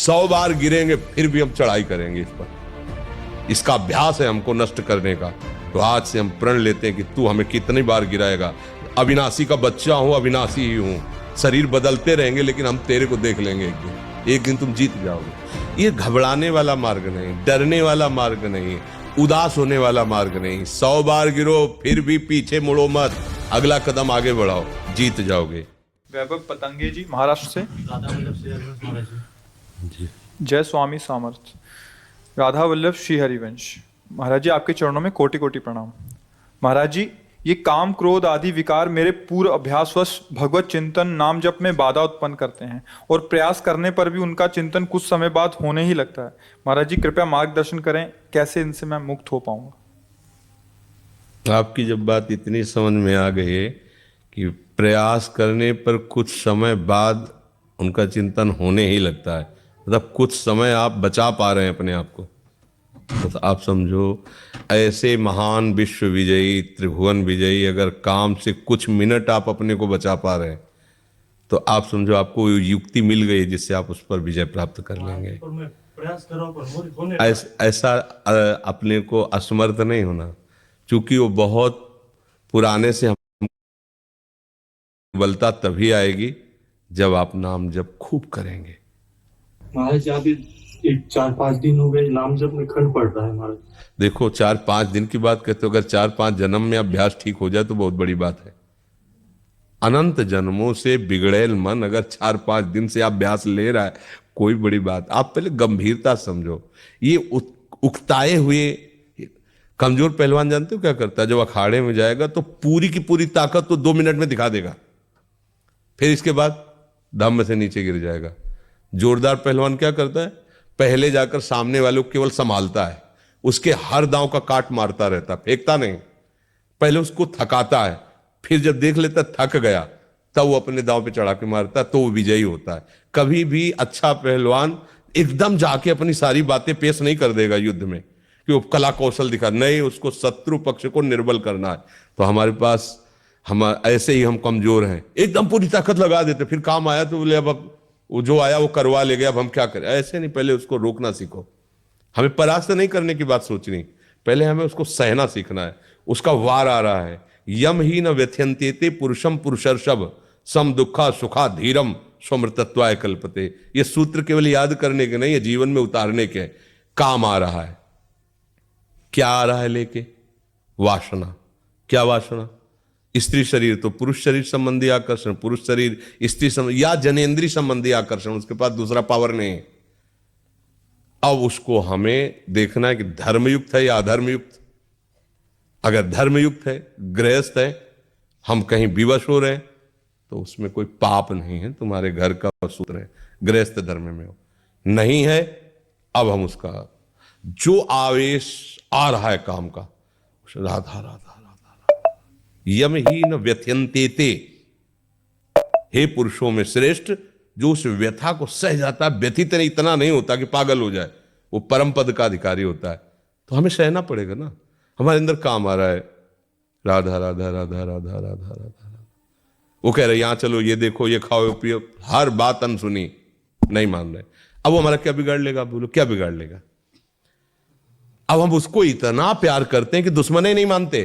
100 बार गिरेंगे फिर भी हम चढ़ाई करेंगे इस पर। इसका अभ्यास है हमको नष्ट करने का। तो आज से हम प्रण लेते हैं कि तू हमें कितनी बार गिराएगा। अविनाशी का बच्चा हूं, अविनाशी ही हूं। शरीर बदलते रहेंगे लेकिन हम तेरे को देख लेंगे एक दिन तुम जीत जाओगे। ये घबराने वाला मार्ग नहीं, डरने वाला मार्ग नहीं, उदास होने वाला मार्ग नहीं। 100 बार गिरो फिर भी पीछे मुड़ो मत, अगला कदम आगे बढ़ाओ, जीत जाओगे। वैभव पतंगे जी महाराष्ट्र से। जी। जय स्वामी सामर्थ। राधा वल्लभ श्री हरिवंश। महाराज जी आपके चरणों में कोटि कोटि प्रणाम। महाराज जी, ये काम क्रोध आदि विकार मेरे पूर्व अभ्यासवश भगवत चिंतन नाम जप में बाधा उत्पन्न करते हैं और प्रयास करने पर भी उनका चिंतन कुछ समय बाद होने ही लगता है। महाराज जी कृपया मार्गदर्शन करें, कैसे इनसे मैं मुक्त हो पाऊंगा। आपकी जब बात इतनी समझ में आ गई है कि प्रयास करने पर कुछ समय बाद उनका चिंतन होने ही लगता है, मतलब कुछ समय आप बचा पा रहे हैं अपने आप को, तो आप समझो ऐसे महान विश्व विजयी त्रिभुवन विजयी अगर काम से कुछ मिनट आप अपने को बचा पा रहे हैं तो आप समझो आपको युक्ति मिल गई जिससे आप उस पर विजय प्राप्त कर लेंगे। ऐसा अपने को असमर्थ नहीं होना, क्योंकि वो बहुत पुराने से हम बलता तभी आएगी जब आप नाम जप खूब करेंगे। महाराज अभी 4-5 दिन हो गए नाम जप में खंड पड़ रहा है महाराज। देखो 4-5 दिन की बात कहते हो, अगर 4-5 जन्म में अभ्यास ठीक हो जाए तो बहुत बड़ी बात है। अनंत जन्मों से बिगड़ेल मन अगर 4-5 दिन से अभ्यास ले रहा है, कोई बड़ी बात। आप पहले गंभीरता समझो। ये उकताए हुए कमजोर पहलवान जानते हो क्या करता है? जब अखाड़े में जाएगा तो पूरी की पूरी ताकत तो 2 मिनट में दिखा देगा, फिर इसके बाद धम्म से नीचे गिर जाएगा। जोरदार पहलवान क्या करता है? पहले जाकर सामने वाले को केवल संभालता है, उसके हर दांव का काट मारता रहता, फेंकता नहीं। पहले उसको थकाता है, फिर जब देख लेता थक गया तब वो अपने दांव पे चढ़ा के मारता है, तो वो विजयी होता है। कभी भी अच्छा पहलवान एकदम जाके अपनी सारी बातें पेश नहीं कर देगा युद्ध में कि वो कला कौशल दिखा, नहीं, उसको शत्रु पक्ष को निर्बल करना है। तो हमारे पास हम ऐसे ही हम कमजोर हैं, एकदम पूरी ताकत लगा देते, फिर काम आया तो बोले अब वो जो आया वो करवा ले गया, अब हम क्या करें। ऐसे नहीं, पहले उसको रोकना सीखो। हमें परास्त नहीं करने की बात सोचनी, पहले हमें उसको सहना सीखना है। उसका वार आ रहा है, यम ही न व्यथ्यन्त्येते पुरुषम पुरुषर्षभ सम दुखा सुखा धीरम स्वमृतत्वाय कल्पते। ये सूत्र केवल याद करने के नहीं है, जीवन में उतारने के। काम आ रहा है, क्या आ रहा है लेके? वासना। क्या वासना? स्त्री शरीर तो पुरुष शरीर संबंधी आकर्षण, पुरुष शरीर स्त्री संबंधी या जनेन्द्रीय संबंधी आकर्षण, उसके पास दूसरा पावर नहीं है। अब उसको हमें देखना है कि धर्मयुक्त है या अधर्मयुक्त। अगर धर्मयुक्त है, गृहस्थ है, हम कहीं विवश हो रहे हैं तो उसमें कोई पाप नहीं है, तुम्हारे घर का सूत्र है, गृहस्थ धर्म में हो। नहीं है, अब हम उसका जो आवेश आ रहा है काम का, राधा राधा यम ही न व्यथ्यन्तेते। हे पुरुषों में श्रेष्ठ, जो उस व्यथा को सह जाता है, व्यथित नहीं, इतना नहीं होता कि पागल हो जाए, वो परम पद का अधिकारी होता है। तो हमें सहना पड़ेगा ना। हमारे अंदर काम आ रहा है, राधा राधा राधा राधा राधा राधा। वो कह रहे यहां चलो, ये देखो, ये खाओ पियो, हर बात अनसुनी, नहीं मान रहे। अब वो हमारा क्या बिगाड़ लेगा? बोलो क्या बिगाड़ लेगा? अब हम उसको इतना प्यार करते हैं कि दुश्मन ही नहीं मानते।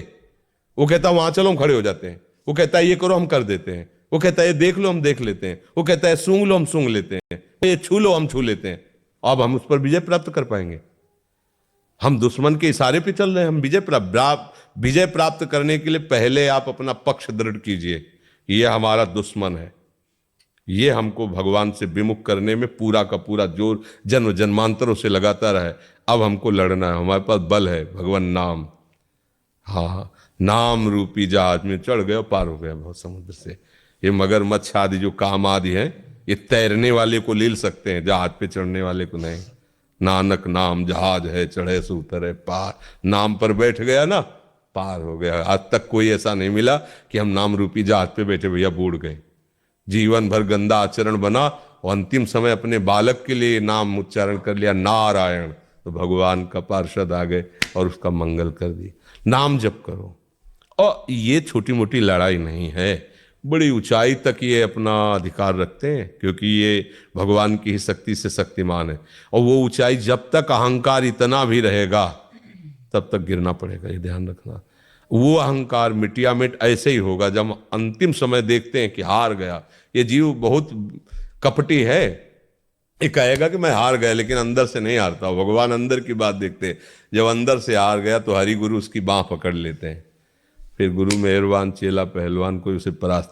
वो कहता है वहां चलो, हम खड़े हो जाते हैं। वो कहता है ये करो, हम कर देते हैं। वो कहता है ये देख लो, हम देख लेते हैं। वो कहता है सूंघ लो, हम सूंघ लेते हैं। ये छू लो, हम छू लेते हैं। अब हम उस पर विजय प्राप्त कर पाएंगे? हम दुश्मन के इशारे पे चल रहे हैं। हम विजय प्राप्त करने के लिए पहले आप अपना पक्ष दृढ़ कीजिए, ये हमारा दुश्मन है, ये हमको भगवान से विमुख करने में पूरा का पूरा जोर जन्म जन्मांतरों से लगाता रहे। अब हमको लड़ना है, हमारे पास बल है, भगवान नाम। हाँ, नाम रूपी जहाज में चढ़ गए, पार हो गया बहुत समुद्र से। ये मगरमच्छ आदि जो काम आदि हैं, ये तैरने वाले को ले सकते हैं, जहाज पे चढ़ने वाले को नहीं। नानक नाम जहाज है, चढ़े से उतरे पार। नाम पर बैठ गया ना, पार हो गया। आज तक कोई ऐसा नहीं मिला कि हम नाम रूपी जहाज पे बैठे भैया बूढ़ गए। जीवन भर गंदा आचरण बना और अंतिम समय अपने बालक के लिए नाम उच्चारण कर लिया, नारायण, तो भगवान का पार्षद आ गए और उसका मंगल कर दिया। नाम जप करो। और ये छोटी मोटी लड़ाई नहीं है, बड़ी ऊंचाई तक ये अपना अधिकार रखते हैं, क्योंकि ये भगवान की ही शक्ति से शक्तिमान है। और वो ऊंचाई, जब तक अहंकार इतना भी रहेगा तब तक गिरना पड़ेगा, ये ध्यान रखना। वो अहंकार मिटिया मिट ऐसे ही होगा जब अंतिम समय देखते हैं कि हार गया। ये जीव बहुत कपटी है, ये कहेगा कि मैं हार गया, लेकिन अंदर से नहीं हारता। भगवान अंदर की बात देखते हैं। जब अंदर से हार गया तो हरि गुरु उसकी बांह पकड़ लेते हैं। फिर गुरु मेहरबान, चेला पहलवान कोई उसे परास्त